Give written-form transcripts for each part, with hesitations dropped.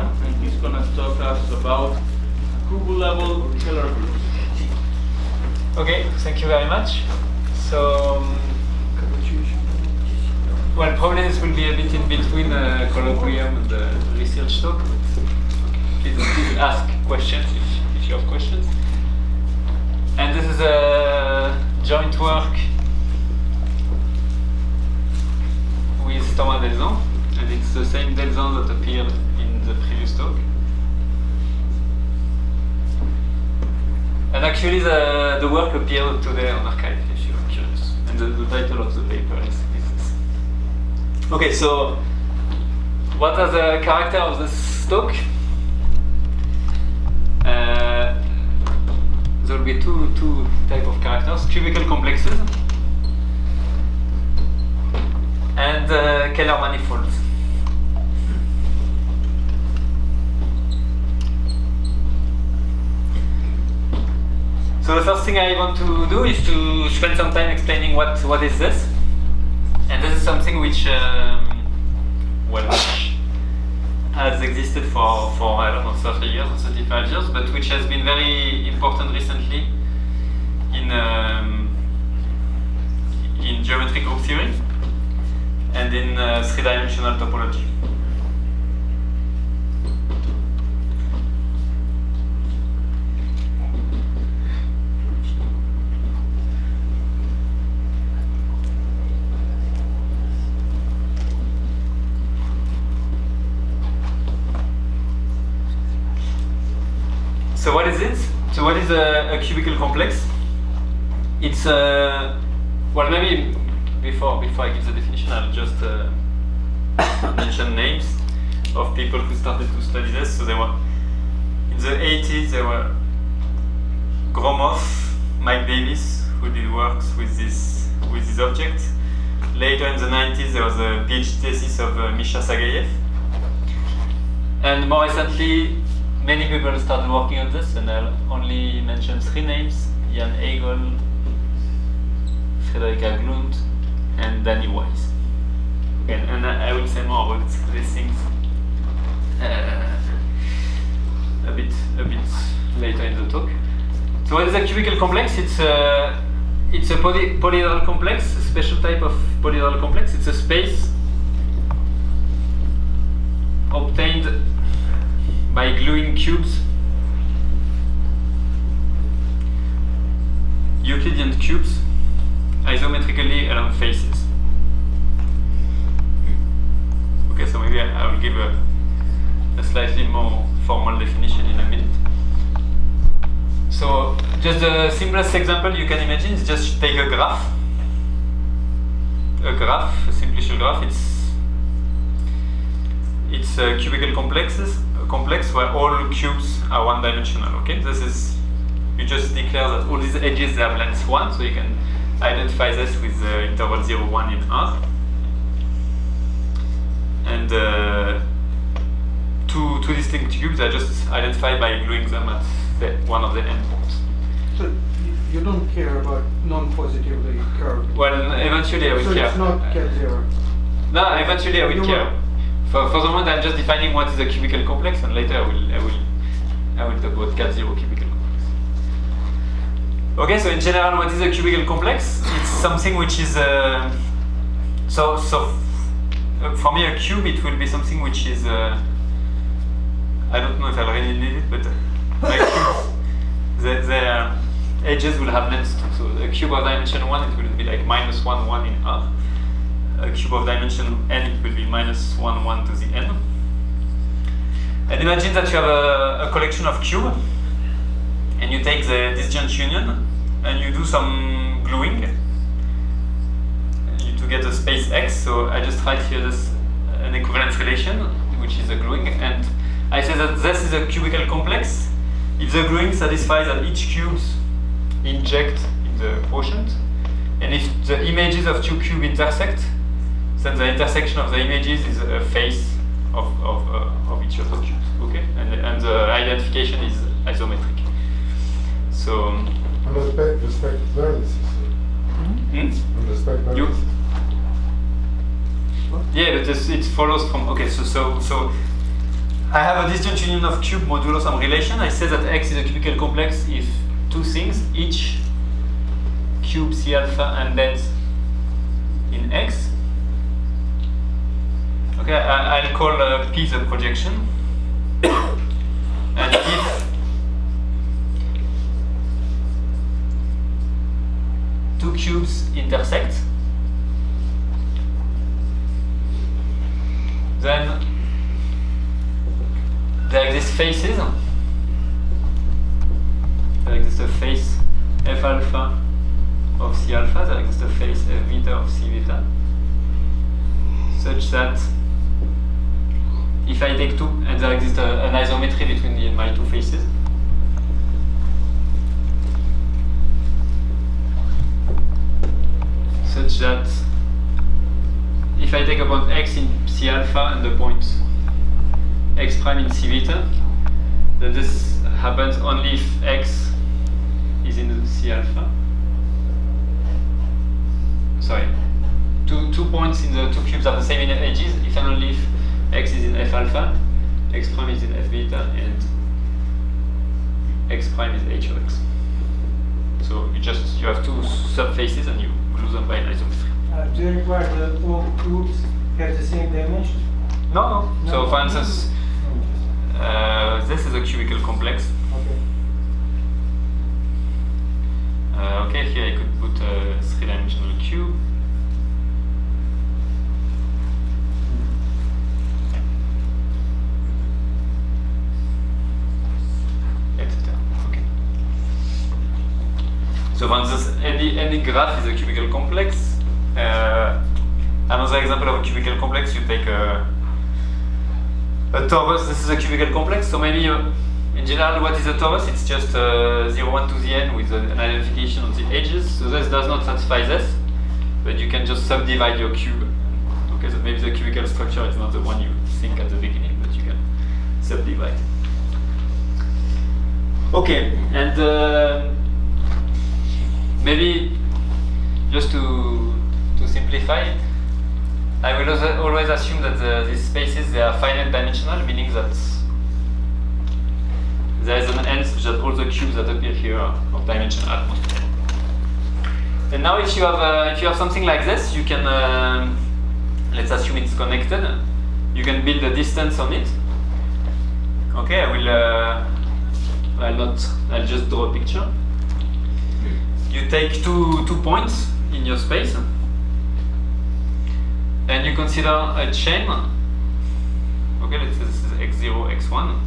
Delzant, and he's going to talk us about Cubulable Kähler groups. Okay, thank you very much. So, well, probably this will be a bit in between the colloquium and the research talk. Please ask questions if you have questions. And this is a joint work with Thomas Delzant, and it's the same Delzant that appeared in the previous talk. And actually the work appeared today on Archive, if you're curious. And the title of the paper is this. Okay, so what are the characters of this talk? There will be two types of characters: cubical complexes and Kähler manifolds. So the first thing I want to do is to spend some time explaining what is this. And this is something which has existed for I don't know, 30 years or 35 years, but which has been very important recently in geometric group theory and in three-dimensional topology. So what is it? So what is a cubical complex? It's well, maybe before I give the definition, I'll just mention names of people who started to study this. So they were in the 80s. There were Gromov, Mike Davis, who did works with this object. Later in the 90s, there was a PhD thesis of Misha Sagayev, and more recently, many people started working on this, and I'll only mention three names: Jan Agol, Frederik Haglund, and Danny Weiss. Okay, and I will say more about these things a bit later in the talk. So what is a cubical complex? It's a polyhedral complex, a special type of polyhedral complex. It's a space obtained by gluing cubes, Euclidean cubes, isometrically along faces. Okay, so maybe I will give a slightly more formal definition in a minute. So just the simplest example you can imagine is just take a graph. A simplicial graph. It's a cubical complex where all cubes are one-dimensional. Okay, this is, you just declare that all these edges have length 1, so you can identify this with the interval 0, 1 in R. And two distinct cubes are just identified by gluing them at one of the endpoints. So you don't care about non-positively curved? Well, eventually I will care. So it's not K0? No, eventually I will care. For the moment, I'm just defining what is a cubical complex, and later I will talk about K0 cubical complex. Okay, so in general, what is a cubical complex? It's something which is for me, a cube, it will be something which is I don't know if I really need it, but like cubes, their edges will have length 2. So a cube of dimension 1, it will be like -1, 1 in R. A cube of dimension n, it will be -1, 1 to the n. And imagine that you have a collection of cubes, and you take the disjoint union, and you do some gluing to get a space X. So I just write here an equivalence relation, which is a gluing, and I say that this is a cubical complex if the gluing satisfies that each cubes inject in the quotient, and if the images of two cubes intersect, then the intersection of the images is a face of each of the cubes. Okay, and the identification is isometric. So on the spec vertices. On the spec vertices. Yeah, but it follows from. Okay, so I have a disjoint union of cube modulo some relation. I say that X is a cubical complex if two things, each cube C alpha and dense in X. Okay, I'll call P the projection. And if two cubes intersect, then there exist faces. There exists a face F alpha of C alpha, there exists a face F beta of C beta, such that if I take two, and there exists an isometry between my two faces, such that if I take a point X in C alpha and the point X prime in C beta, then this happens only if X is in C alpha. Sorry, two points in the two cubes are the same in edges if and only if X is in F alpha, X prime is in F beta, and X prime is H of X. So you have two subfaces and you lose them by an isometry. Do you require that all cubes have the same dimension? No. So for instance, this is a cubical complex. Okay, here I could put a three-dimensional cube. Etc. Okay. So for instance, any graph is a cubical complex. Another example of a cubical complex, you take a torus. This is a cubical complex, so maybe in general, what is a torus? It's just 0, 1 to the n with an identification on the edges. So this does not satisfy this, but you can just subdivide your cube. Okay, so maybe the cubical structure is not the one you think at the beginning, but you can subdivide. Okay, and maybe just to simplify it, I will always assume that these spaces, they are finite dimensional, meaning that there is an n such that all the cubes that appear here are of dimension at most. And now if you have something like this, you can, let's assume it's connected, you can build a distance on it. Okay, I'll just draw a picture. You take two points in your space, and you consider a chain. Okay, let's say this is x0, x1,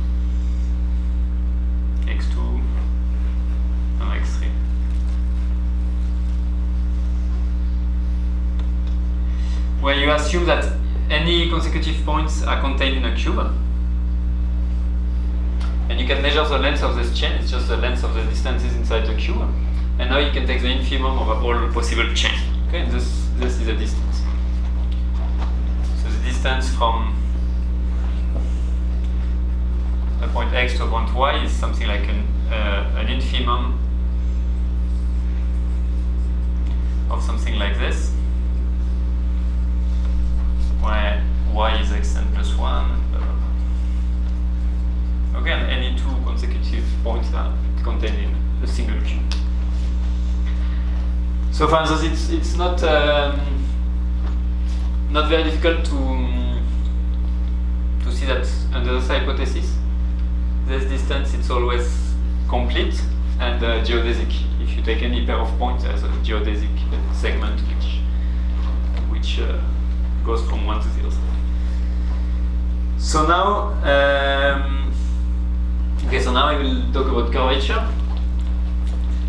x2, and x3. Where you assume that any consecutive points are contained in a cube, and you can measure the length of this chain. It's just the length of the distances inside the cube, and now you can take the infimum of all possible chains. Okay, and this is a distance. So the distance from a point x to a point y is something like an infimum of something like this, where y is xn plus 1. Okay, and any two consecutive points are contained in a single cube. So for instance, it's not very difficult to see that under this hypothesis, this distance it's always complete and geodesic. If you take any pair of points, there's a geodesic segment which goes from 1 to 0. So now, okay, so now I will talk about curvature.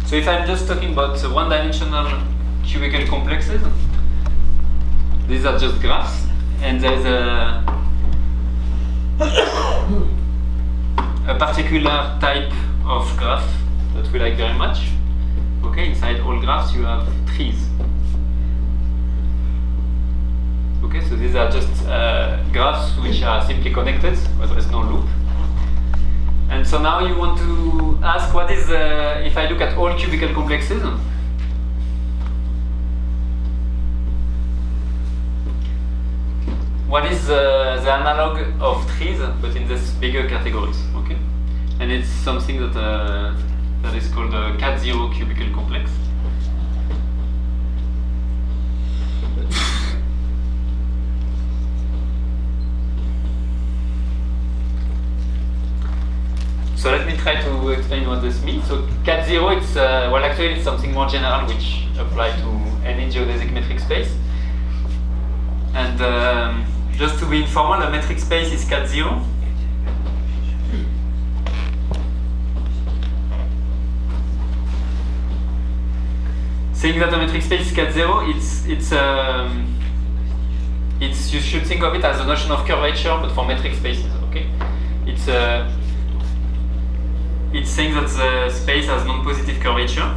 So if I'm just talking about one-dimensional cubical complexes, these are just graphs, and there's a particular type of graph that we like very much. Okay, inside all graphs you have trees. Okay, so these are just graphs which are simply connected, where there is no loop. And so now you want to ask what is, if I look at all cubical complexes, what is the analog of trees, but in this bigger categories, okay? And it's something that that is called a cat-zero cubical complex. So let me try to explain what this means. So cat-zero, it's well, actually it's something more general which apply to any geodesic metric space. And just to be informal, a metric space is cat-zero. Saying that a metric space is cat-zero, it's you should think of it as a notion of curvature, but for metric spaces. Okay, it's saying that the space has non-positive curvature.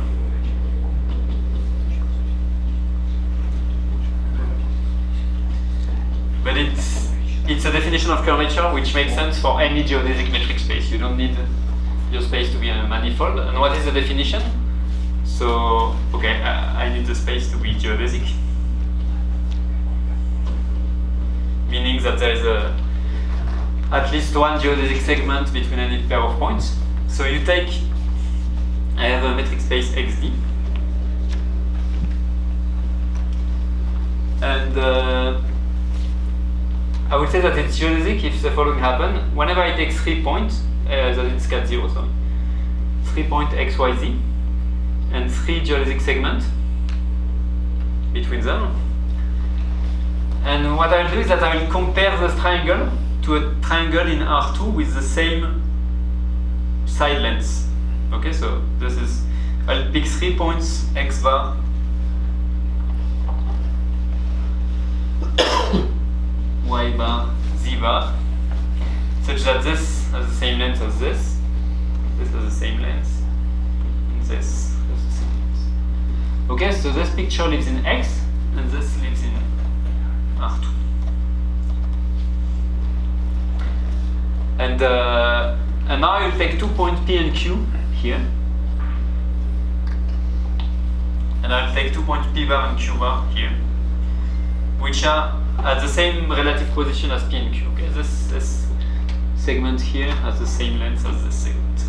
But it's a definition of curvature which makes sense for any geodesic metric space. You don't need your space to be a manifold. And what is the definition? So, okay, I need the space to be geodesic. Meaning that there is at least one geodesic segment between any pair of points. So you take, I have a metric space XD. And I would say that it's geodesic if the following happen. Whenever I take 3 points, that it's cat-zero, sorry. 3 point XYZ and 3 geodesic segments between them. And what I'll do is that I will compare this triangle to a triangle in R2 with the same side lengths. Okay, so this is, I'll pick 3 points X bar Y bar, Z bar, such that this has the same length as this has the same length, and this has the same length. Okay, so this picture lives in X, and this lives in R2. And now you'll take 2 points P and Q here, and I'll take 2 points P bar and Q bar here, which are at the same relative position as P and Q. Okay, this segment here has the same length as this segment,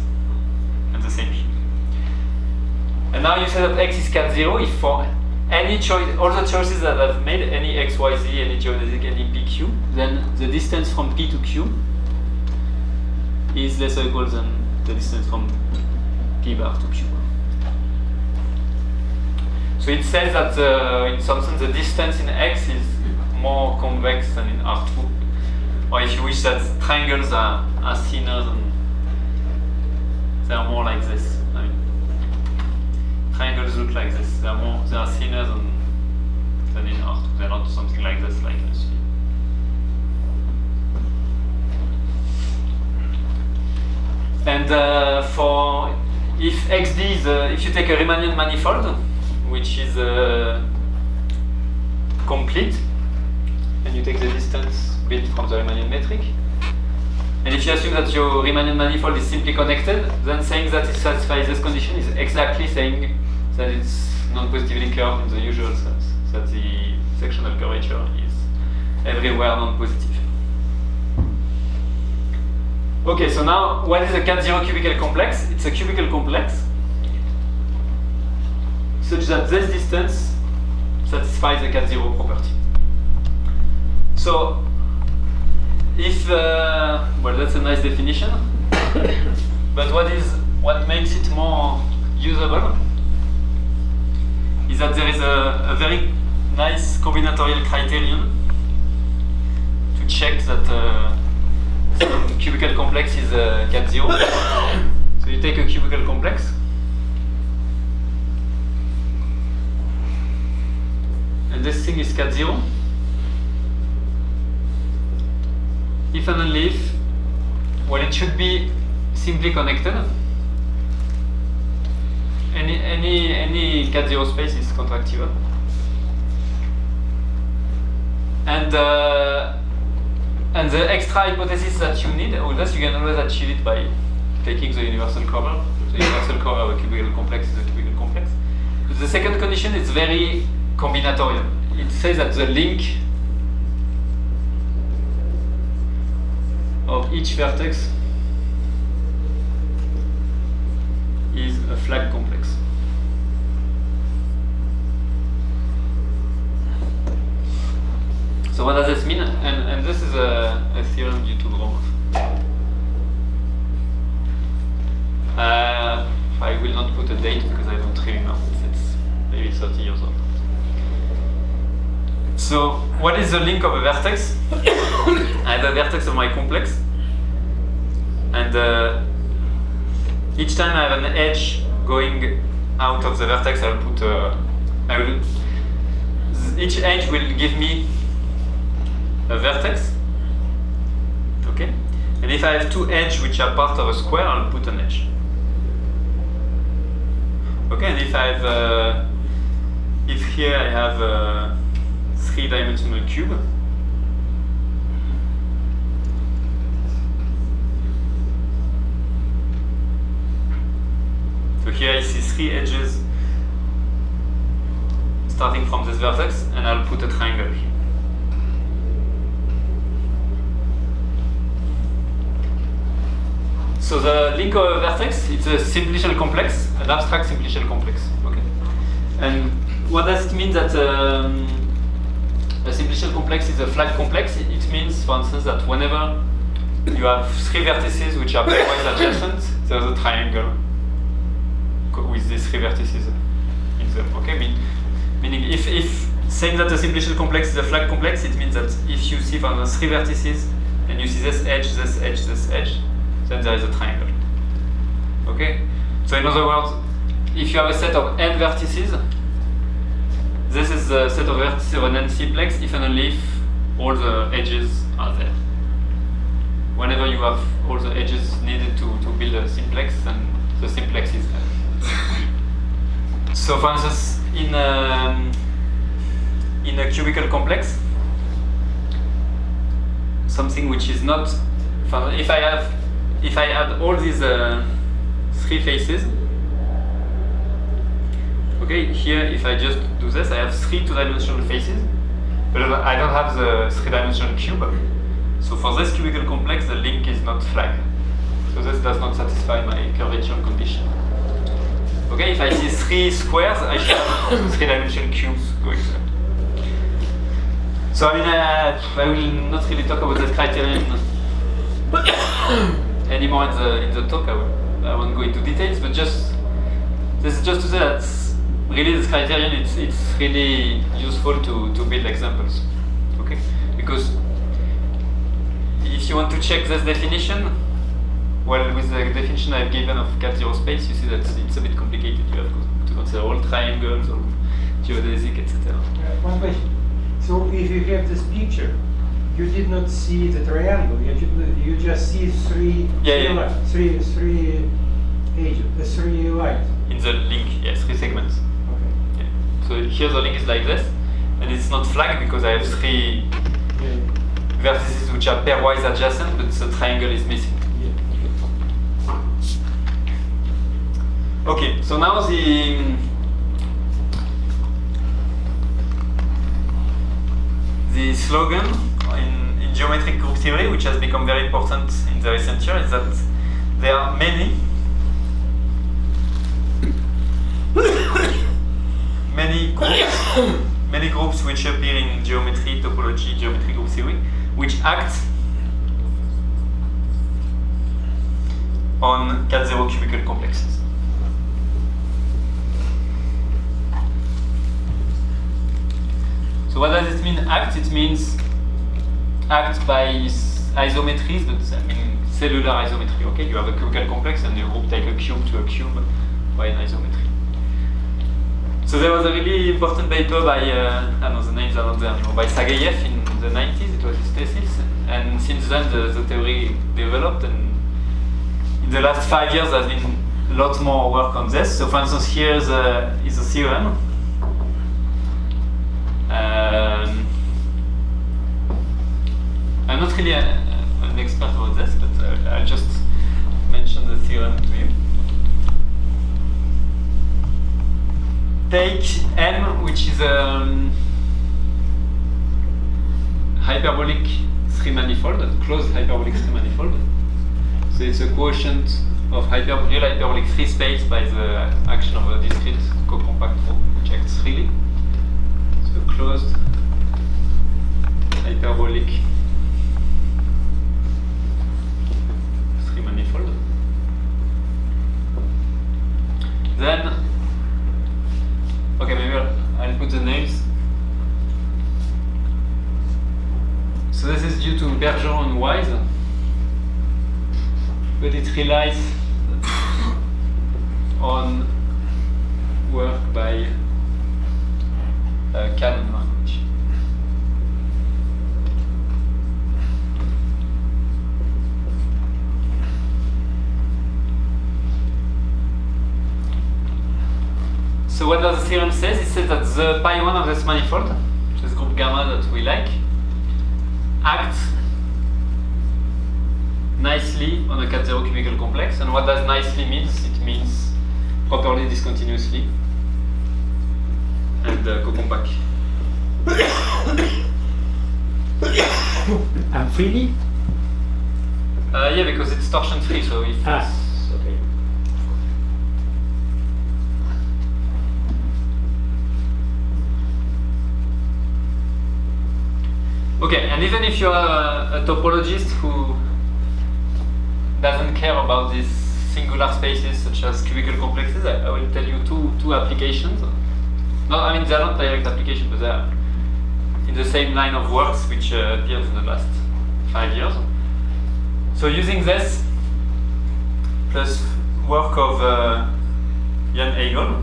and the same here. And now you say that X is cat-zero if for any choice, all the choices that I've made, any X, Y, Z, any geodesic, any P, Q, then the distance from P to Q is less or equal than the distance from P bar to Q bar. So it says that in some sense the distance in X is more convex than in R2. Or if you wish that triangles are thinner than, they are more like this. I mean, triangles look like this. They are thinner than in R2. They're not something like this, like this. And for if XD is if you take a Riemannian manifold, which is complete, and you take the distance built from the Riemannian metric, and if you assume that your Riemannian manifold is simply connected, then saying that it satisfies this condition is exactly saying that it's non-positively curved in the usual sense, that the sectional curvature is everywhere non-positive. Okay, so now what is a cat-zero cubical complex? It's a cubical complex such that this distance satisfies the cat-zero property. So, if well, that's a nice definition, but what makes it more usable is that there is a very nice combinatorial criterion to check that some cubical complex is cat-zero. So you take a cubical complex, and this thing is cat-zero. If and only if, well, it should be simply connected. Any cat-zero space is contractible. And the extra hypothesis that you need, all this you can always achieve it by taking the universal cover. The universal cover of a cubical complex is a cubical complex. But the second condition is very combinatorial. It says that the link each vertex is a flag complex. So what does this mean? And this is a theorem due to Gromov. I will not put a date because I don't really know. It's maybe 30 years old. So what is the link of a vertex? I have a vertex of my complex, and each time I have an edge going out of the vertex, I'll put each edge will give me a vertex. Okay, and if I have two edges which are part of a square, I'll put an edge. Okay, and if I have if here I have a three-dimensional cube, so here I see three edges starting from this vertex, and I'll put a triangle here. So the link of a vertex, it's a simplicial complex, an abstract simplicial complex. Okay, and what does it mean that a simplicial complex is a flat complex? It means, for instance, that whenever you have three vertices which are pairwise adjacent, there's a triangle with these three vertices in them. Okay, meaning if saying that a simplicial complex is a flat complex, it means that if you see, for instance, three vertices and you see this edge, this edge, this edge, then there is a triangle. Okay, so in other words, if you have a set of n vertices, this is the set of vertices of an n simplex if and only if all the edges are there. Whenever you have all the edges needed to build a simplex, then the simplex is there. So for instance, in a cubical complex, something which is not, if I add all these three faces, okay, here if I just do this, I have three two-dimensional faces, but I don't have the three-dimensional cube. So for this cubical complex, the link is not flag. So this does not satisfy my curvature condition. Okay, if I see three squares, I should have three-dimensional cubes going there. So I mean, I will not really talk about this criterion anymore in the talk. I won't go into details, but this is just to say that really this criterion it's really useful to build examples. Okay, because if you want to check this definition, well, with the definition I've given of cat-zero space, you see that it's a bit complicated. You have to consider all triangles, all geodesic, etc. One question. So if you have this picture, you did not see the triangle. You just see three edges, three lines. In the link, yes, three segments. Okay. Yeah. So here the link is like this, and it's not flagged because I have three vertices which are pairwise adjacent, but the triangle is missing. Okay, so now the slogan in geometric group theory, which has become very important in the recent years, is that there are many groups which appear in geometry, topology, geometric group theory, which act on cat-zero cubical complexes. So what does it mean, act? It means act by isometries, but I mean cellular isometry. Okay, you have a cubical complex and you group take a cube to a cube by an isometry. So there was a really important paper by, I don't know, the names are not there anymore, by Sagayev in the 90s, it was his thesis, and since then the theory developed, and in the last 5 years there's been a lot more work on this. So for instance, here is a theorem. I'm not really an expert about this, but I'll just mention the theorem to you. Take M, which is a hyperbolic three manifold, a closed hyperbolic three manifold. So it's a quotient of real hyperbolic free space by the action of a discrete cocompact group, which acts freely. So a closed hyperbolic three manifold. Then, okay, maybe I'll put the names. So this is due to Bergeron and Wise, but it relies on work by Kahn and Markovich. So what does the theorem say? It says that the pi1 of this manifold, this group gamma that we like, acts nicely on a cat-0 cubical complex. And what does nicely means? It means properly discontinuously and cocompact. And freely? Yeah, because it's torsion free, so if okay. Okay, and even if you're a topologist who doesn't care about these singular spaces such as cubical complexes, I will tell you two applications. No, I mean, they're not direct applications, but they're in the same line of works which appears in the last 5 years. So using this, plus work of Jan Agol,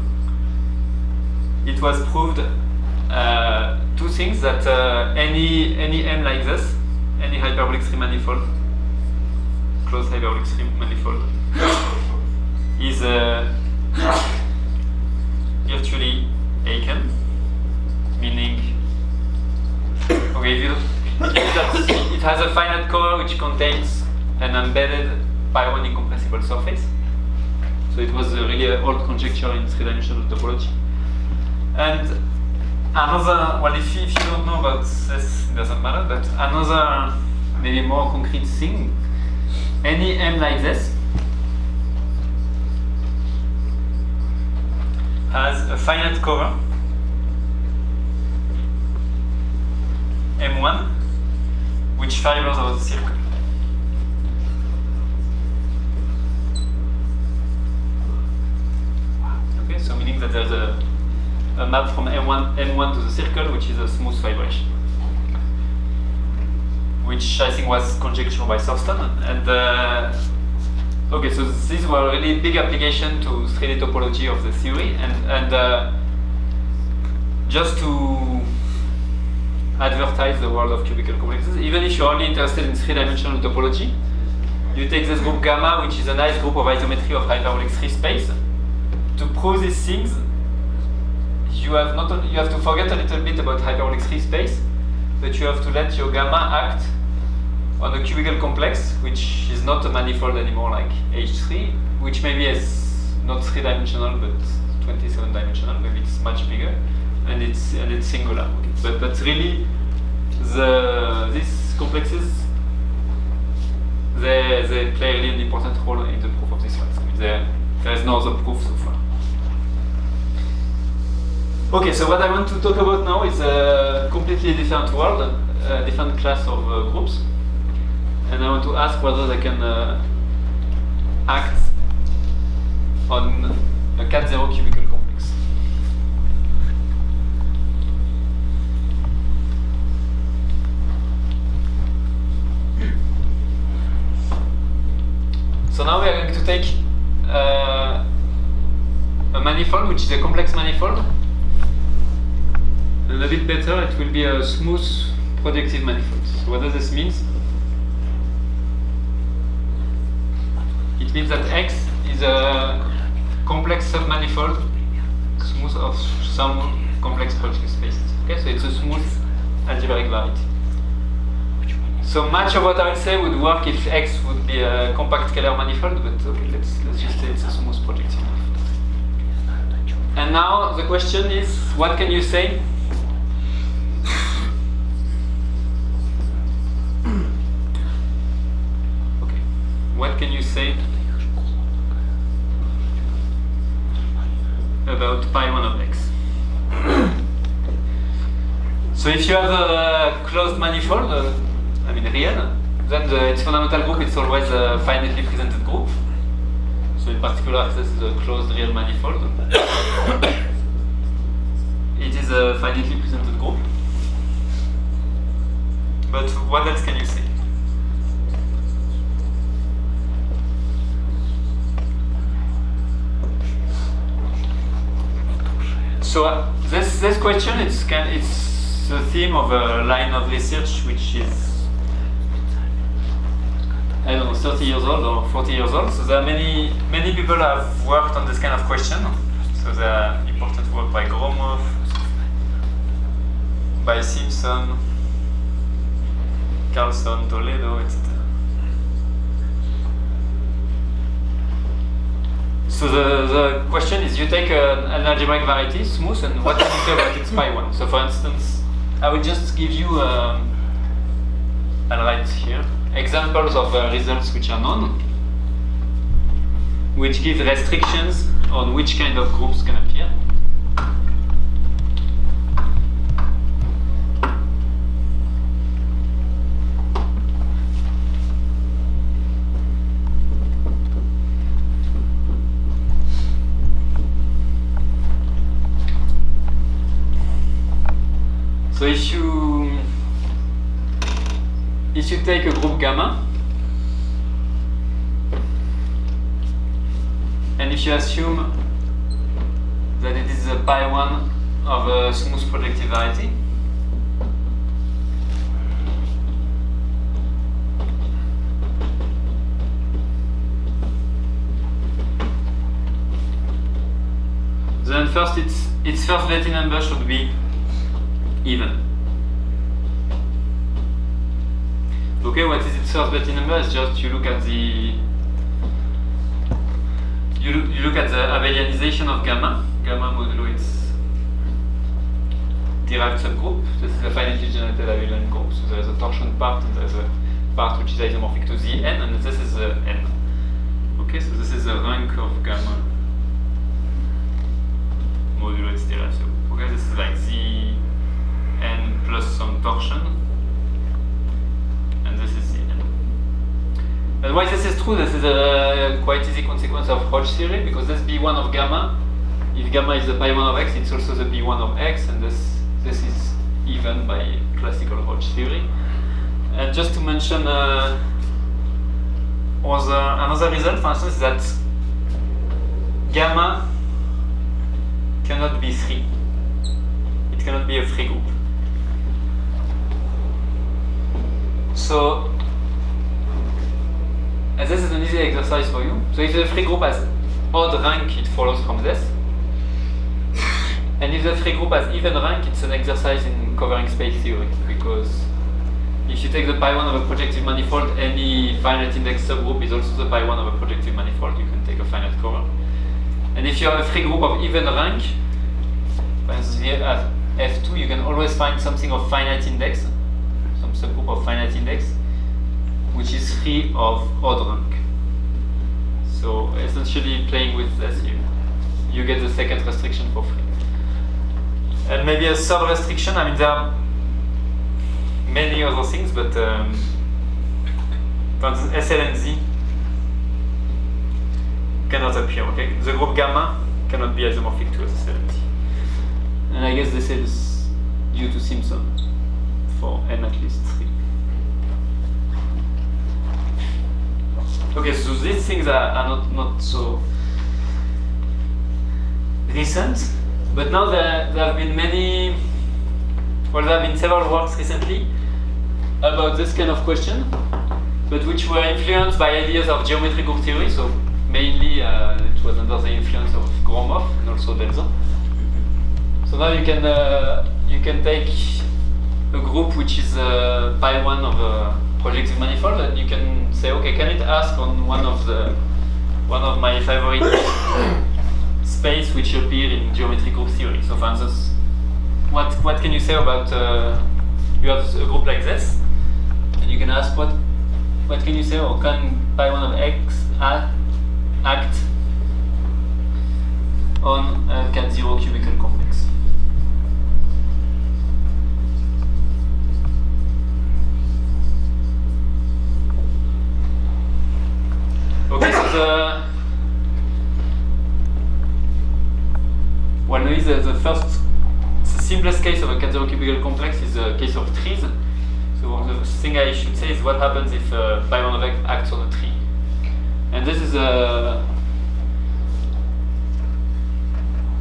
it was proved two things, that any M like this, any hyperbolic three manifold, closed hyperbolic three manifold, is virtually Haken, meaning, okay, it has a finite core which contains an embedded pi1 incompressible surface. So it was really an old conjecture in three-dimensional topology. And another, well, if you don't know about this, it doesn't matter, but another maybe more concrete thing, any M like this has a finite cover, M1, which fibers over the circle. Okay, so meaning that there's a map from M1 to the circle, which is a smooth fibration, which I think was conjectured by Thurston. And okay, so these were really big application to 3D topology of the theory, and just to advertise the world of cubical complexes, even if you're only interested in three-dimensional topology, you take this group gamma, which is a nice group of isometry of hyperbolic three space. To prove these things, you have to forget a little bit about hyperbolic three space, but you have to let your gamma act on a cubical complex, which is not a manifold anymore, like H3, which maybe is not three-dimensional but 27-dimensional. Maybe it's much bigger, and it's singular. Okay. But that's really these complexes. They play really an important role in the proof of this one. I mean, there is no other proof so far. Okay, so what I want to talk about now is a completely different world, a different class of groups, and I want to ask whether they can act on a cat-0 cubical complex. So now we are going to take a manifold, which is a complex manifold. And a bit better, it will be a smooth projective manifold. So what does this mean? It means that X is a complex submanifold, smooth of some complex projective spaces. Okay, so it's a smooth algebraic variety. So much of what I will say would work if X would be a compact Kähler manifold, but okay, let's just say it's a smooth projective manifold. And now the question is, what can you say what can you say about pi1 of x? So if you have a closed manifold, I mean real, then its fundamental group is always a finitely presented group. So in particular, this is a closed real manifold. It is a finitely presented group. But what else can you say? So this question, it's the theme of a line of research which is, I don't know, 30 years old or 40 years old. So there are many people have worked on this kind of question. So there are important work by Gromov, by Simpson, Carlson, Toledo, etc. So the question is, you take an algebraic variety, smooth, and what can you say about its pi1? So for instance, I will just give you, I'll write here, examples of results which are known, which give restrictions on which kind of groups can appear. So if you take a group gamma, and if you assume that it is a pi1 of a smooth projective variety, then first its first Betti number should be even. Okay, what is its first Betti number? It's just you look at the abelianization of gamma modulo its derived subgroup. This is a finitely generated abelian group. So there is a torsion part and there is a part which is isomorphic to the n, and this is the n. Okay, so this is the rank of gamma modulo its derived subgroup. Okay, this is like the n plus some torsion, and this is the n. And why this is true? This is a quite easy consequence of Hodge theory, because this B1 of gamma, if gamma is the pi1 of x, it's also the B1 of x, and this is even by classical Hodge theory. And just to mention another result, for instance, is that gamma cannot be 3. It cannot be a free group. So, and this is an easy exercise for you. So if the free group has odd rank, it follows from this. And if the free group has even rank, it's an exercise in covering space theory, because if you take the pi1 of a projective manifold, any finite index subgroup is also the pi1 of a projective manifold. You can take a finite cover. And if you have a free group of even rank, for instance, here at F2, you can always find something of finite index, some subgroup of finite index, which is free of odd rank. So essentially playing with this, you get the second restriction for free. And maybe a third restriction, I mean there are many other things, but for instance, SL and Z cannot appear, okay? The group gamma cannot be isomorphic to SL and Z. And I guess this is due to Simpson for n at least 3. Okay, so these things are not so recent, but now there have been there have been several works recently about this kind of question, but which were influenced by ideas of geometric group theory. So mainly it was under the influence of Gromov and also Delzant. So now you can take a group which is pi1 of a projective manifold, and you can say, okay, can it ask on one of my favorite space which appear in geometric group theory? So for instance, what can you say about you have a group like this, and you can ask what can you say, or can pi1 of x act on a cat0 cubical complex. Okay, so the simplest case of a cat0 cubical complex is a case of trees. So the thing I should say is what happens if pi1 of x acts on a tree. And this is a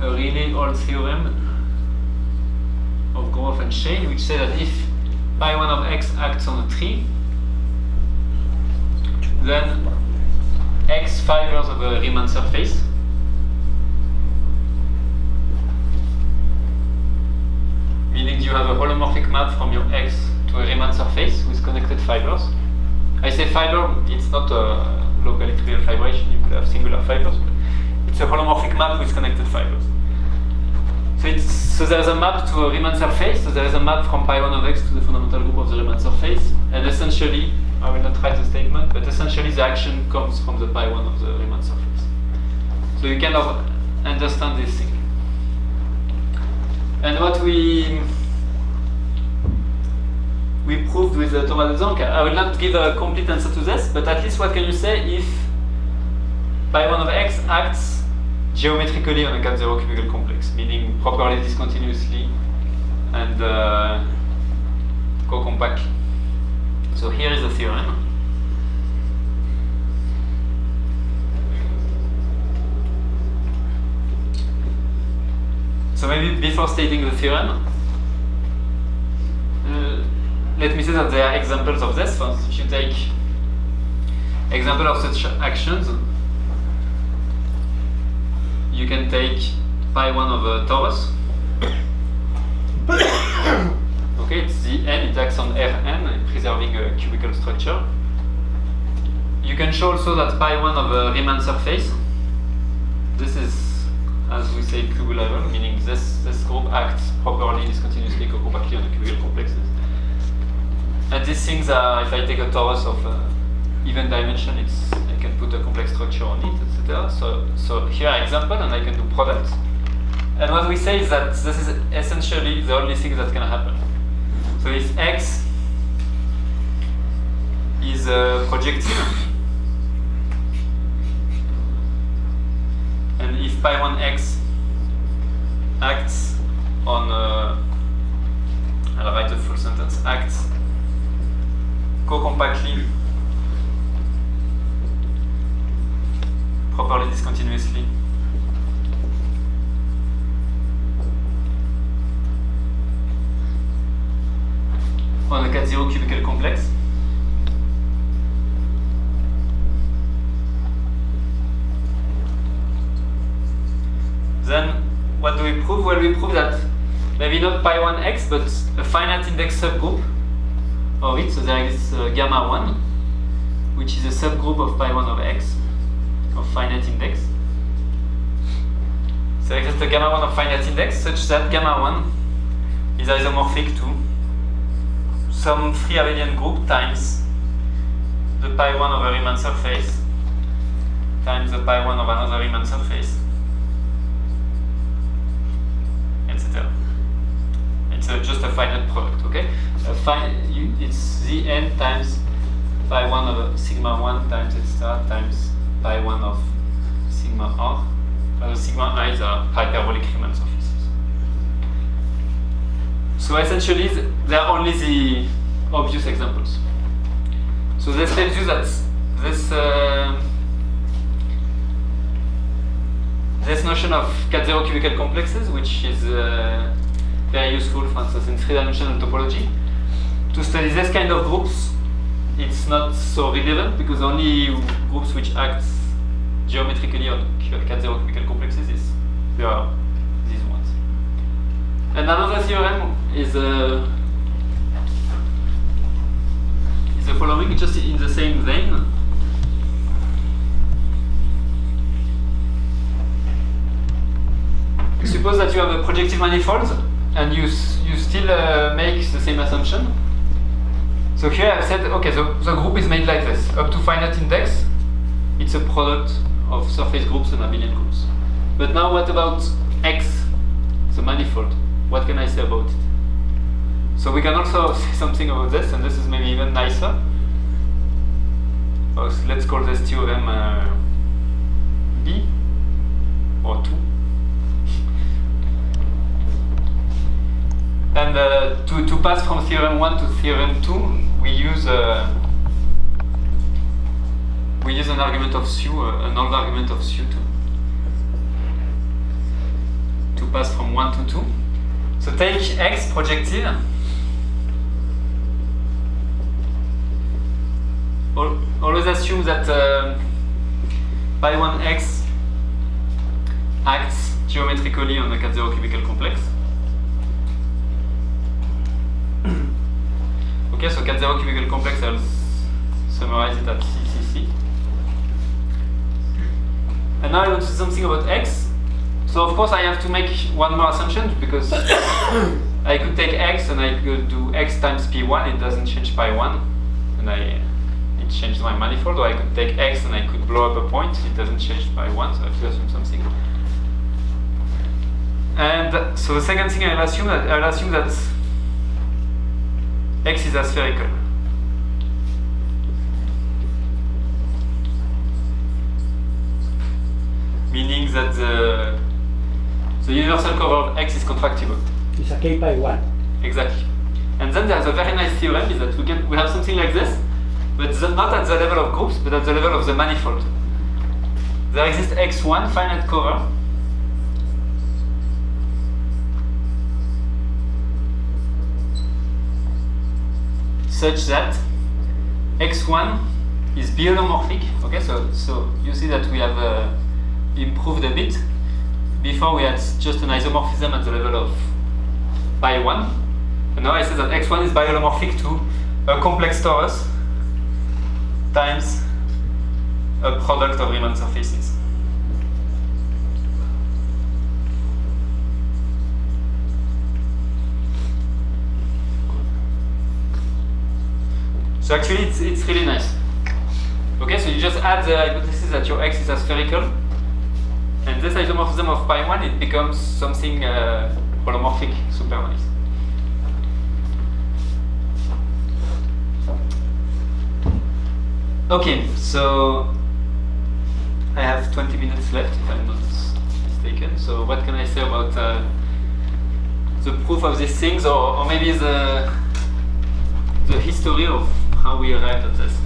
really old theorem of Groth and Shane, which says that if pi1 of x acts on a tree, then x fibers of a Riemann surface meaning you have a holomorphic map from your x to a Riemann surface with connected fibers. I say fiber, it's not a locally trivial fibration, you could have singular fibers, but it's a holomorphic map with connected fibers. So there's a map to a Riemann surface, so there is a map from pi1 of x to the fundamental group of the Riemann surface, and essentially, I will not write the statement, but essentially the action comes from the pi1 of the Riemann surface. So you kind of understand this thing. And what we proved with Thomas Delzant, I will not give a complete answer to this, but at least what can you say if pi1 of x acts geometrically on a cat0 cubical complex, meaning properly discontinuously and cocompactly. So here is the theorem. So maybe before stating the theorem, let me say that there are examples of this. For instance, if you take example of such actions, you can take pi1 of a torus. Okay, it's the n, it acts on Rn, preserving a cubical structure. You can show also that pi1 of a Riemann surface. This is, as we say, cubulable, meaning this group acts properly, discontinuously, cocompactly on the cubical complexes. And these things are, if I take a torus of even dimension, I can put a complex structure on it, etc. So here are examples, and I can do products. And what we say is that this is essentially the only thing that can happen. So if x is projective, and if pi1x acts on, I'll write the full sentence, acts cocompactly, properly discontinuously, on a cat0 cubical complex, then what do we prove? Well, we prove that maybe not pi1x, but a finite index subgroup of it. So there is gamma 1, which is a subgroup of pi1 of x, of finite index. So there exists a gamma 1 of finite index such that gamma 1 is isomorphic to some free abelian group times the pi1 of a Riemann surface times the pi1 of another Riemann surface, etc. It's just a finite product, okay? It's the n times pi1 of a sigma 1 times etc. times pi1 of sigma r. The sigma i's are hyperbolic Riemann surfaces. So essentially, there are only the obvious examples. So this tells you that this notion of cat0 cubical complexes, which is very useful, for instance, in three-dimensional topology, to study this kind of groups, it's not so relevant because only groups which act geometrically on cat0 cubical complexes there are these ones. And another theorem is the following, just in the same vein. Suppose that you have a projective manifold and you still make the same assumption. So here I've said, okay, so the group is made like this, up to finite index. it's a product of surface groups and abelian groups. But now what about X, the manifold? What can I say about it? So we can also say something about this, and this is maybe even nicer. So let's call this theorem B, or 2. And to pass from theorem 1 to theorem 2, we use an argument of Su, an old argument of Su to pass from 1 to 2. So take X projective. Always assume that pi 1x acts geometrically on a cat-0 cubical complex. Okay, so cat-0 cubical complex, I'll summarize it at CCC. And now I want to say something about X. So of course I have to make one more assumption, because I could take X and I could do X times P1, it doesn't change pi 1, and it changes my manifold. Or I could take X and I could blow up a point, it doesn't change pi 1, so I have to assume something. And so the second thing I'll assume that X is aspherical. Meaning that the universal cover of X is contractible. It's a k pi 1. Exactly. And then there's a very nice theorem, is that we have something like this, but not at the level of groups, but at the level of the manifold. There exists X1 finite cover such that X1 is biholomorphic. Okay, so you see that we have improved a bit. Before we had just an isomorphism at the level of pi 1, and now I say that X1 is biholomorphic to a complex torus times a product of Riemann surfaces. So actually it's really nice. Okay, so you just add the hypothesis that your X is aspherical, and this isomorphism of pi 1, it becomes something holomorphic, super nice. Okay, so I have 20 minutes left if I'm not mistaken. So what can I say about the proof of these things, or maybe the history of how we arrived at this?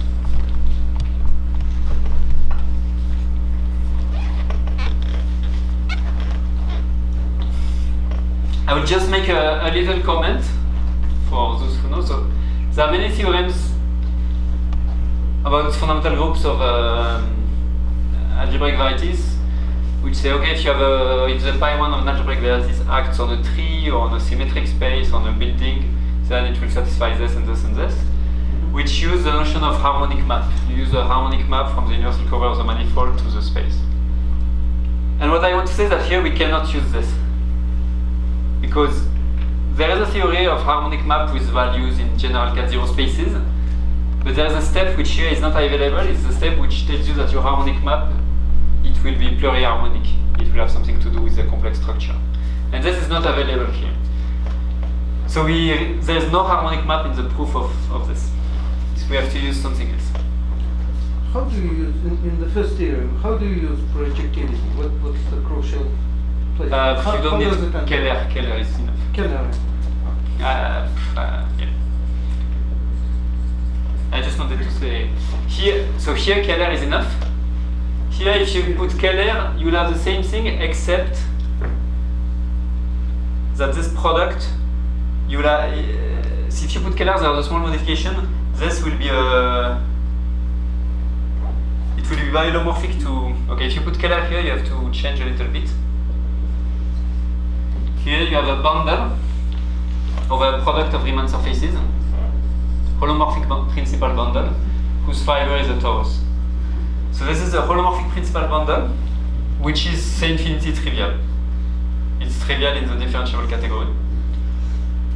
I will just make a little comment for those who know. So there are many theorems about fundamental groups of algebraic varieties, which say, okay, if you have if the pi 1 of an algebraic varieties acts on a tree or on a symmetric space on a building, then it will satisfy this and this and this, which use the notion of harmonic map. You use a harmonic map from the universal cover of the manifold to the space. And what I want to say is that here we cannot use this, because there is a theory of harmonic map with values in general cat-0 spaces, but there is a step which here is not available. It's the step which tells you that your harmonic map, it will be pluriharmonic. It will have something to do with the complex structure. And this is not available here. So there is no harmonic map in the proof of this. So we have to use something else. How do you use, in the first theorem, how do you use projectivity? What's the crucial place? You don't need Kähler. Kähler is enough. Kähler. Yeah. I just wanted to say here. So here Kähler is enough. Here, if you put Kähler, you will have the same thing, except that this product, you will have, if you put Kähler, there is a small modification. This will be it will be biholomorphic to. Okay, if you put Kähler here, you have to change a little bit. Here you have a bundle of a product of Riemann surfaces, holomorphic principal bundle, whose fiber is a torus. So this is a holomorphic principal bundle, which is say infinity trivial. It's trivial in the differentiable category.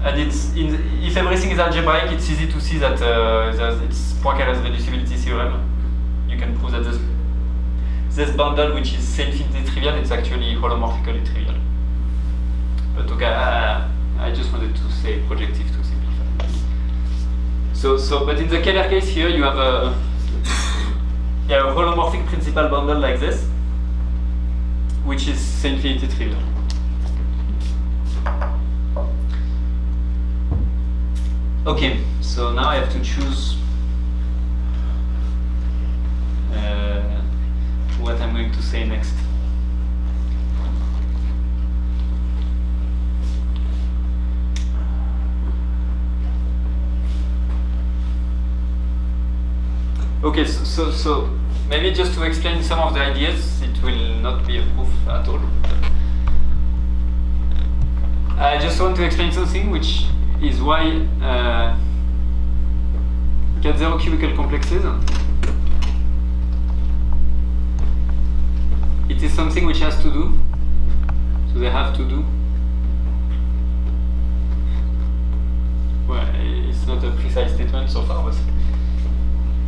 And if everything is algebraic, it's easy to see that it's Poincaré's reducibility theorem. You can prove that this this bundle which is infinitely trivial, it's actually holomorphically trivial. But okay, I just wanted to say projective to simplify. But in the Kähler case here, you have a holomorphic principal bundle like this, which is infinitely trivial. Okay, so now I have to choose what I'm going to say next. Okay, so maybe just to explain some of the ideas, it will not be a proof at all. I just want to explain something, which is why cat zero cubical complexes. It is something which has to do, so they have to do. Well, it's not a precise statement so far, but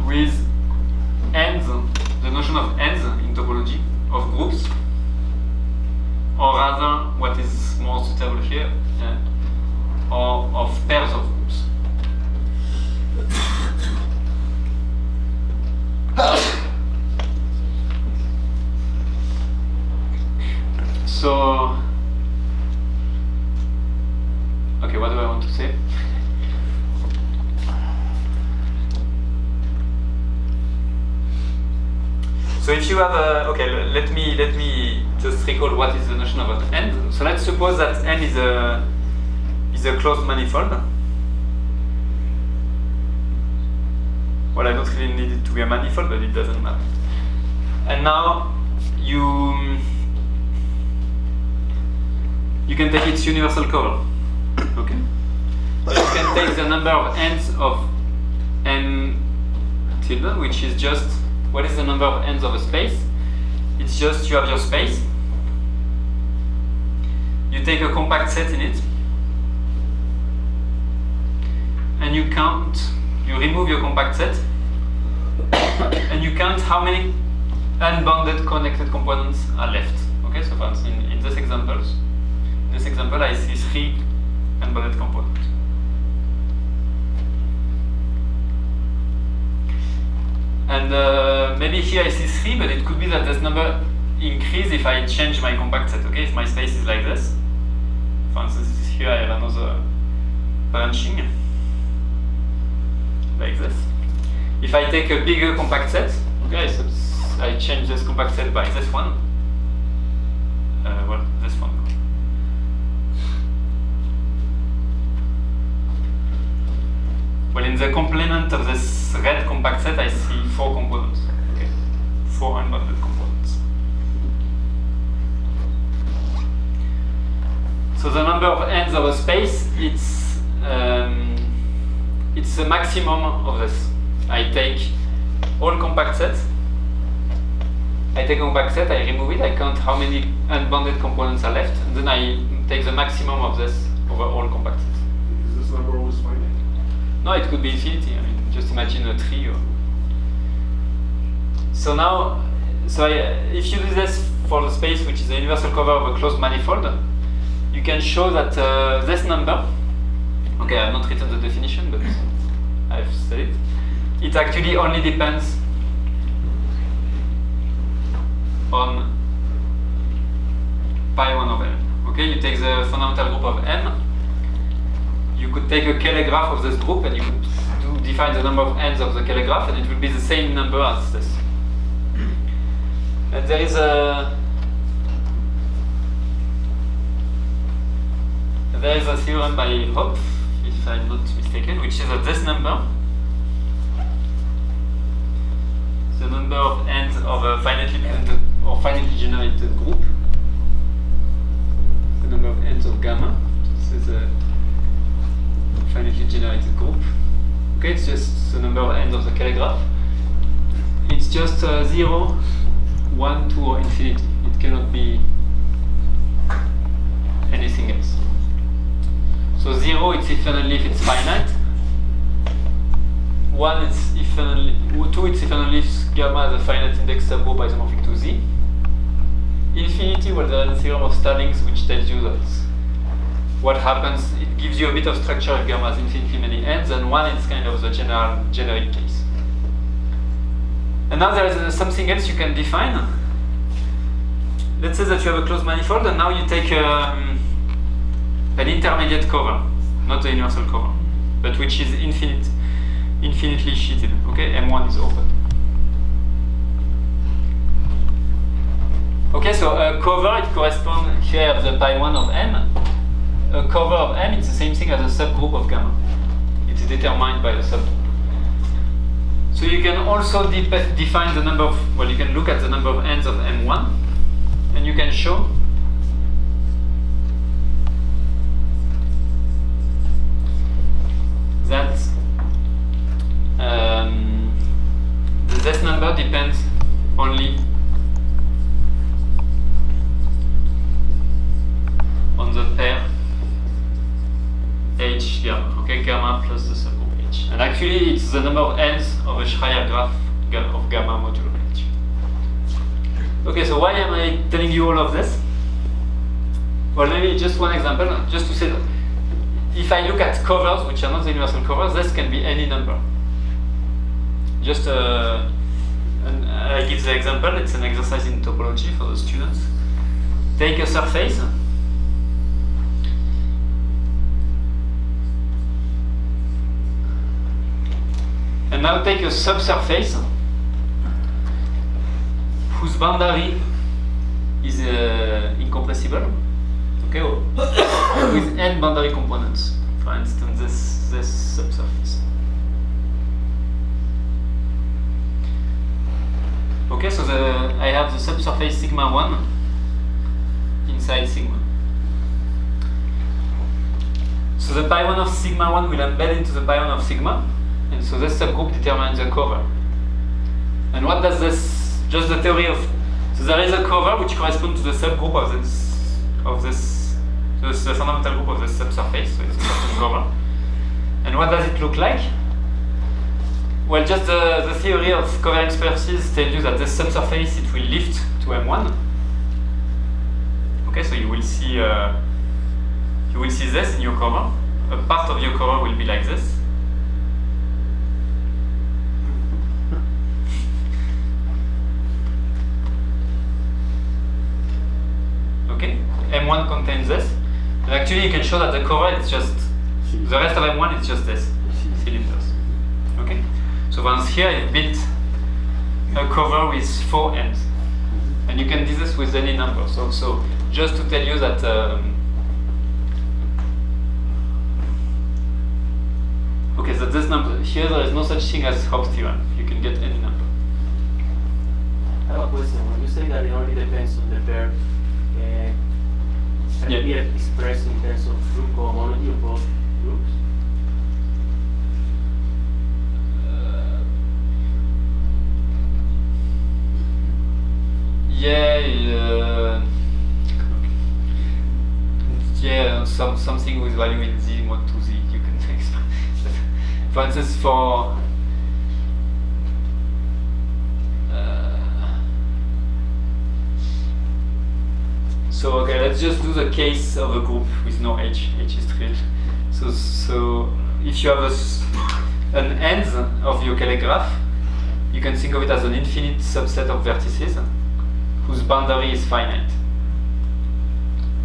with ends, the notion of ends in topology, of groups, or rather, what is more suitable here, or of pairs of groups. So, okay, what do I want to say? So if you have a, okay, let me just recall what is the notion of an end. So let's suppose that n is a closed manifold. Well, I don't really need it to be a manifold, but it doesn't matter. And now you can take its universal cover. Okay. So you can take the number of ends of n tilde, which is just, what is the number of ends of a space? It's just you have your space. You take a compact set in it, and you count, you remove your compact set, and you count how many unbounded connected components are left. Okay, so for instance, in this example, I see 3 unbounded components. And maybe here I see 3, but it could be that this number increase if I change my compact set. Okay, if my space is like this, for instance, here I have another branching like this. If I take a bigger compact set, okay, so I change this compact set by this one. Well, this one. Well, in the complement of this red compact set, I see 4 components. Okay, 4 unbounded components. So the number of ends of a space, it's the maximum of this. I take all compact sets. I take a compact set, I remove it, I count how many unbounded components are left, and then I take the maximum of this over all compact sets. Is this number always finite? No, it could be infinity. I mean, just imagine a tree. So now, if you do this for the space, which is the universal cover of a closed manifold, you can show that this number. Okay, I have not written the definition, but I've said it. It actually only depends on pi1 of m. Okay, you take the fundamental group of m. You could take a Kähler graph of this group, and you could define the number of ends of the Kähler graph, and it will be the same number as this. And there is a theorem by Hope, if I'm not mistaken, which is that this number, the number of ends of a finitely presented or finitely generated group, the number of ends of gamma. This is a finitely generated group. Okay, it's just the number of ends of the Kähler graph. It's just 0, 1, 2, or infinity. It cannot be anything else. So 0, it's if and only if it's finite. 1 is if and only, 2 it's if and only if gamma has a finite index subgroup isomorphic to Z. Infinity, well, there is a theorem of Starling's which tells you that what happens, it gives you a bit of structure if gamma has infinitely many ends, and 1 is kind of the generic case. And now there is something else you can define. Let's say that you have a closed manifold, and now you take an intermediate cover, not a universal cover, but which is infinitely sheeted. Okay, M1 is open. Okay, so a cover, it corresponds here to the pi1 of M. A cover of M, it's the same thing as a subgroup of gamma. It is determined by the subgroup. So you can also define the number of, well, you can look at the number of ends of M1, and you can show that this number depends only on the pair H gamma, okay, gamma plus the subgroup H. And actually it's the number of ends of a Schreier graph of gamma modulo H. Okay, so why am I telling you all of this? Well, maybe just one example, just to say that if I look at covers which are not the universal covers, this can be any number. Just I give the example, it's an exercise in topology for the students. Take a surface. And now take a subsurface whose boundary is incompressible, okay, with n boundary components. For instance, this subsurface. Okay, so I have the subsurface sigma 1 inside sigma. So the pi1 of sigma 1 will embed into the pi1 of sigma. And so this subgroup determines the cover. And what does this, just the theory of, so there is a cover which corresponds to the subgroup of this the fundamental group of the subsurface, so it's a certain cover. And what does it look like? Well, just the theory of covariance spaces tells you that this subsurface, it will lift to M1. Okay, so you will see this in your cover. A part of your cover will be like this. Okay, M1 contains this, and actually you can show that the cover is just, the rest of M1 is just this, cylinders. Okay, so once here I built a cover with 4 ends, and you can do this with any number. So just to tell you that okay, so this number here, there is no such thing as Hopf theorem. You can get any number. I have a question. When you say that it only depends on the pair, can it be expressed in terms of group cohomology of both groups? Something with value in Z mod 2Z you can express. For instance, for so okay, let's just do the case of a group with no H. H is trivial. So if you have an end of your Kähler graph, you can think of it as an infinite subset of vertices whose boundary is finite.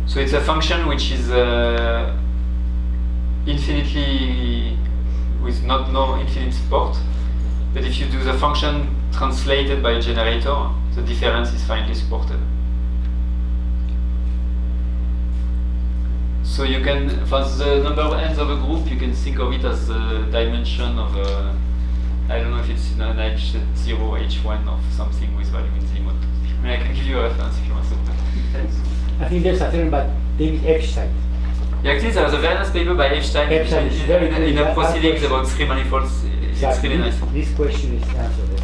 So it's a function which is infinitely with no infinite support. But if you do the function translated by a generator, the difference is finitely supported. So you can, for the number of ends of a group, you can think of it as the dimension of a, I don't know if it's an H0, H1 of something with value in Z mod 2Z. I mean, I can give you a reference if you want to. Thanks. I think there's a theorem by David Epstein. Yeah, actually, there was a very nice paper by Epstein in a proceedings about three manifolds. It's really nice. This question is answered.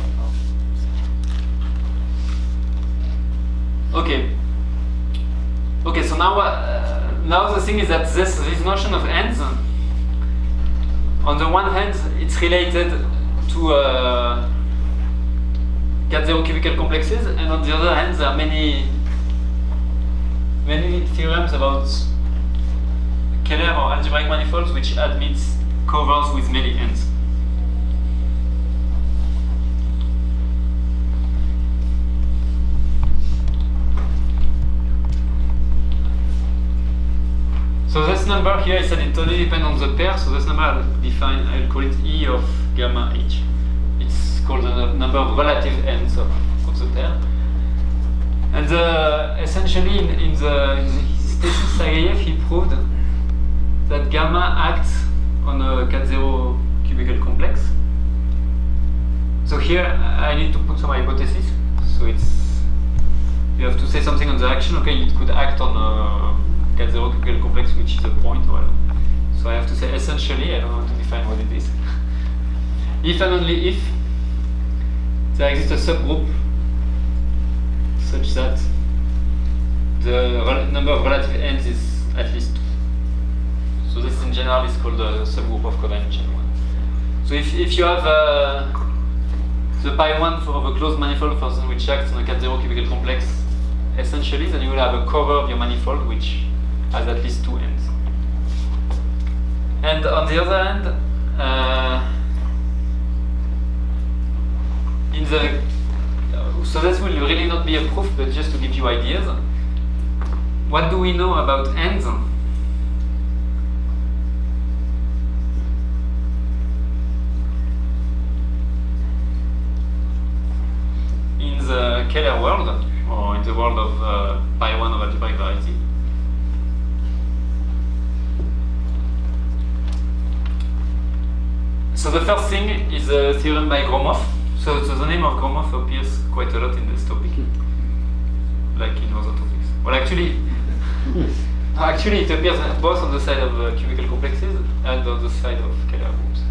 Okay. Okay, so now the thing is that this notion of ends, on the one hand, it's related two cat-zero cubical complexes, and on the other hand, there are many theorems about Kähler or algebraic manifolds which admits covers with many ends. So this number here, I said it totally depends on the pair, so this number I'll call it E of gamma H. It's called the number of relative ends of the pair. And essentially in his thesis Sagayev, he proved that gamma acts on a cat-zero cubical complex. So here I need to put some hypothesis. So you have to say something on the action. Okay, it could act on a cat-zero cubical complex, which is a point. Well, so I have to say essentially. I don't want to define what it is. If and only if there exists a subgroup such that the number of relative ends is at least 2. So this in general is called the subgroup of codimension 1. So if you have the pi1 of a closed manifold for instance, which acts on a cat-zero cubical complex, essentially, then you will have a cover of your manifold which has at least 2 ends. And on the other hand, so this will really not be a proof, but just to give you ideas. What do we know about ends? In the Kähler world, or in the world of pi1 of algebraic variety. So the first thing is a theorem by Gromov. So the name of Gromov appears quite a lot in this topic, like in other topics. Well, actually, it appears both on the side of cubical complexes and on the side of Kähler groups.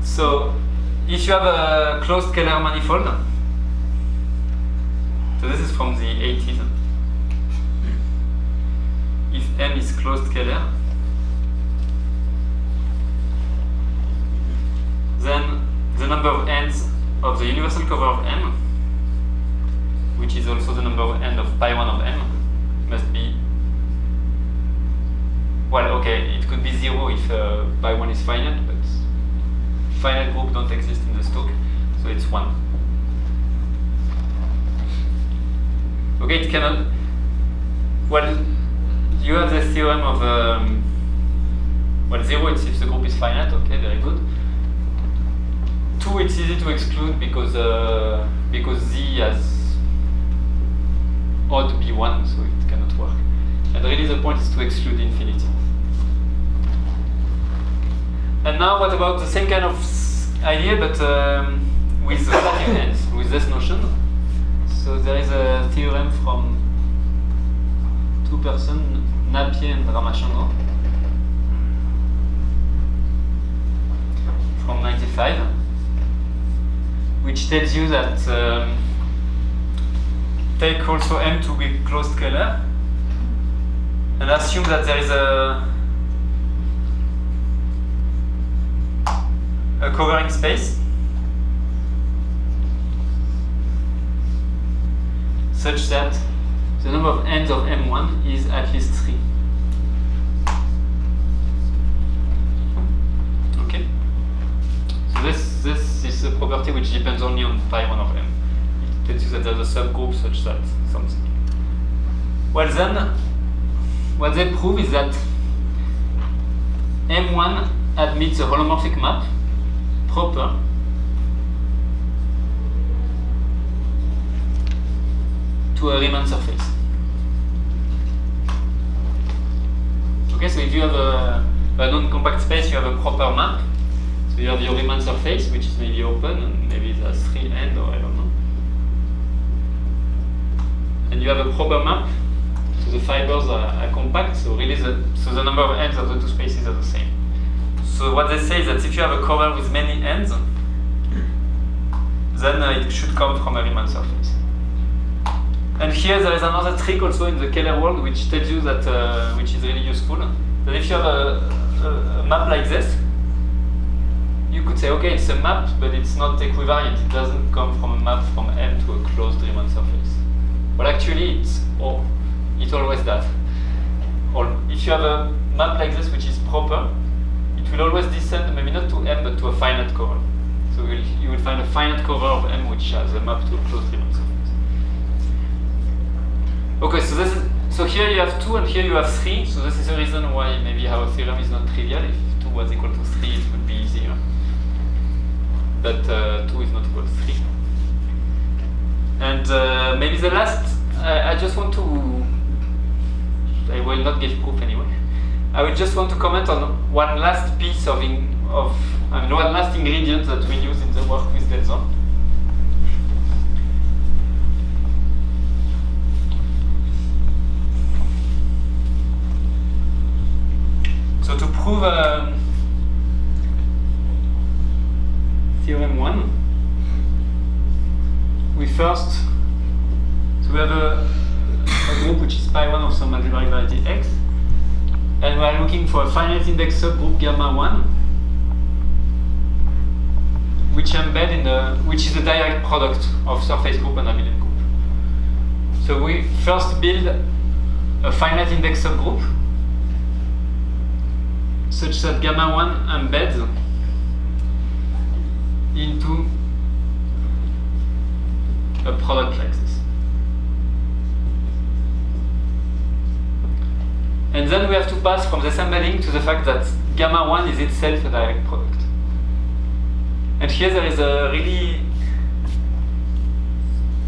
So if you have a closed Kähler manifold, so this is from the 80s. If M is closed Kähler, then the number of ends of the universal cover of M, which is also the number of ends of pi1 of M, must be, well, okay, it could be 0 if pi1 is finite, but finite groups don't exist in the Stoke, so it's 1. Okay, it cannot, well, you have the theorem of, well, 0 it's if the group is finite, okay, very good. 2 it's easy to exclude because Z has odd B1, so it cannot work. And really the point is to exclude infinity. And now what about the same kind of idea, but with relative ends, with this notion? So there is a theorem from 2 persons, Napier and Ramachandran, from 95. Which tells you that take also M to be closed Kähler and assume that there is a covering space such that the number of ends of M1 is at least 3. Okay? So this is a property which depends only on pi1 of M. It tells you that there's a subgroup such that something. Well then, what they prove is that M1 admits a holomorphic map proper to a Riemann surface. Okay, so if you have a non-compact space, you have a proper map. So you have your Riemann surface, which is maybe open, and maybe it has 3 ends, or I don't know. And you have a proper map, so the fibers are compact, so really the number of ends of the 2 spaces are the same. So what they say is that if you have a cover with many ends, then it should come from a Riemann surface. And here there is another trick also in the Kähler world, which tells you that, which is really useful, that if you have a map like this, you could say, okay, it's a map, but it's not equivariant. It doesn't come from a map from M to a closed Riemann surface. But actually, it always does. Or if you have a map like this, which is proper, it will always descend, maybe not to M, but to a finite cover. So you will find a finite cover of M, which has a map to a closed Riemann surface. Okay, so here you have 2 and here you have 3. So this is the reason why maybe our theorem is not trivial. If 2 was equal to 3, it would be easier. But 2 is not equal to 3. And maybe the last, I just want to, I will not give proof anyway. I will just want to comment on one last piece one last ingredient that we use in the work with Delzant. So to prove theorem 1, we have a group which is pi1 of some algebraic variety x, and we are looking for a finite index subgroup gamma 1, which which is the direct product of surface group and abelian group. So we first build a finite index subgroup such that gamma 1 embeds into a product like this. And then we have to pass from this embedding to the fact that gamma 1 is itself a direct product. And here there is a really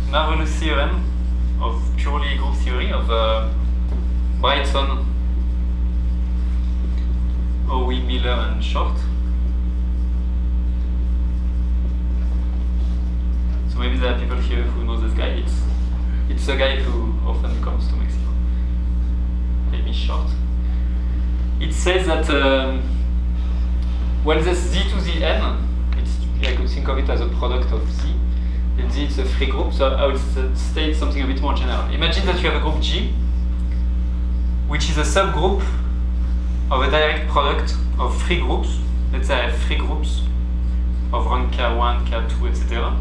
marvelous theorem of purely group theory of Brightson, Owe, Miller, and Short. So maybe there are people here who know this guy. It's a guy who often comes to Mexico. Maybe Short. It says that well, this Z to the N, I could think of it as a product of Z. And Z is a free group, so I will state something a bit more general. Imagine that you have a group G, which is a subgroup of a direct product of free groups. Let's say I have free groups of rank K1, K2, etc.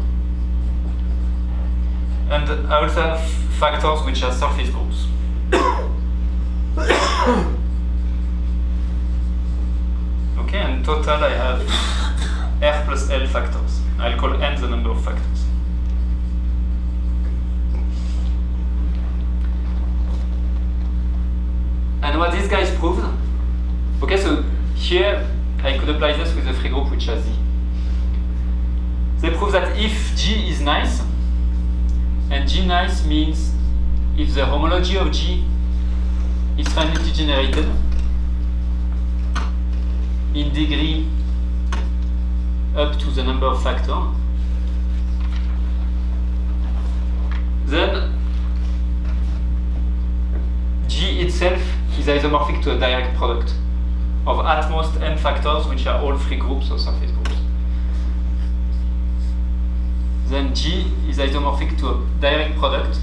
And I also have factors which are surface groups. Okay, and total I have R plus L factors. I'll call N the number of factors. And what these guys proved, okay, so here I could apply this with a free group which has Z. They prove that if G is nice, and G nice means if the homology of G is finitely generated in degree up to the number of factors, then G itself is isomorphic to a direct product of at most n factors, which are all free groups or surface groups. Then G is isomorphic to a direct product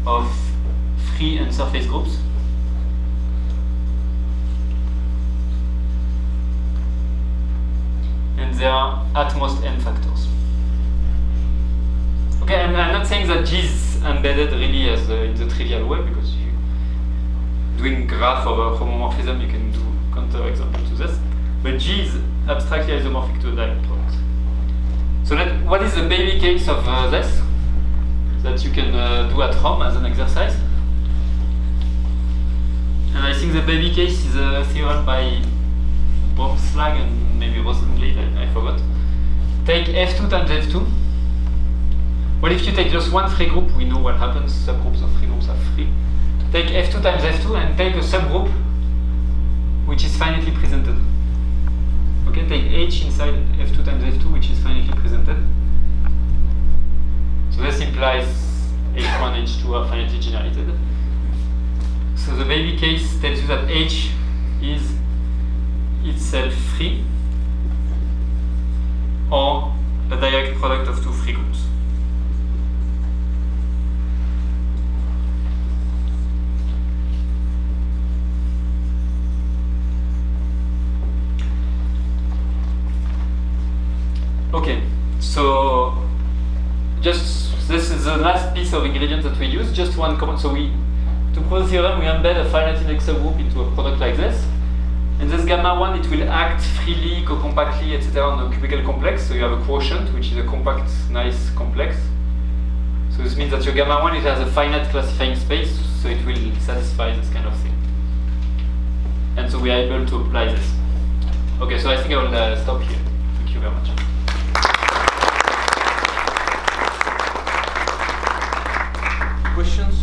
of free and surface groups. And there are at most n factors. Okay, and I'm not saying that G is embedded really as in the trivial way, because doing graph over homomorphism, you can do counterexample to this. But G is abstractly isomorphic to a direct product. So what is the baby case of this that you can do at home as an exercise? And I think the baby case is a theorem by Baumschlag and maybe Rosenblit, I forgot. Take F2 times F2. Well, if you take just one free group, we know what happens. Subgroups of free groups are free. Take F2 times F2 and take a subgroup which is finitely presented. Okay, take H inside F2 times F2, which is finitely presented. So this implies H1, H2 are finitely generated. So the baby case tells you that H is itself free, or a direct product of two free groups. Okay, so just this is the last piece of ingredients that we use. Just one comment. So to prove the theorem, we embed a finite index subgroup into a product like this. And this gamma 1, it will act freely, cocompactly, etc. on the cubical complex. So you have a quotient, which is a compact, nice complex. So this means that your gamma 1, it has a finite classifying space, so it will satisfy this kind of thing. And so we are able to apply this. Okay, so I think I will stop here. Thank you very much. Questions?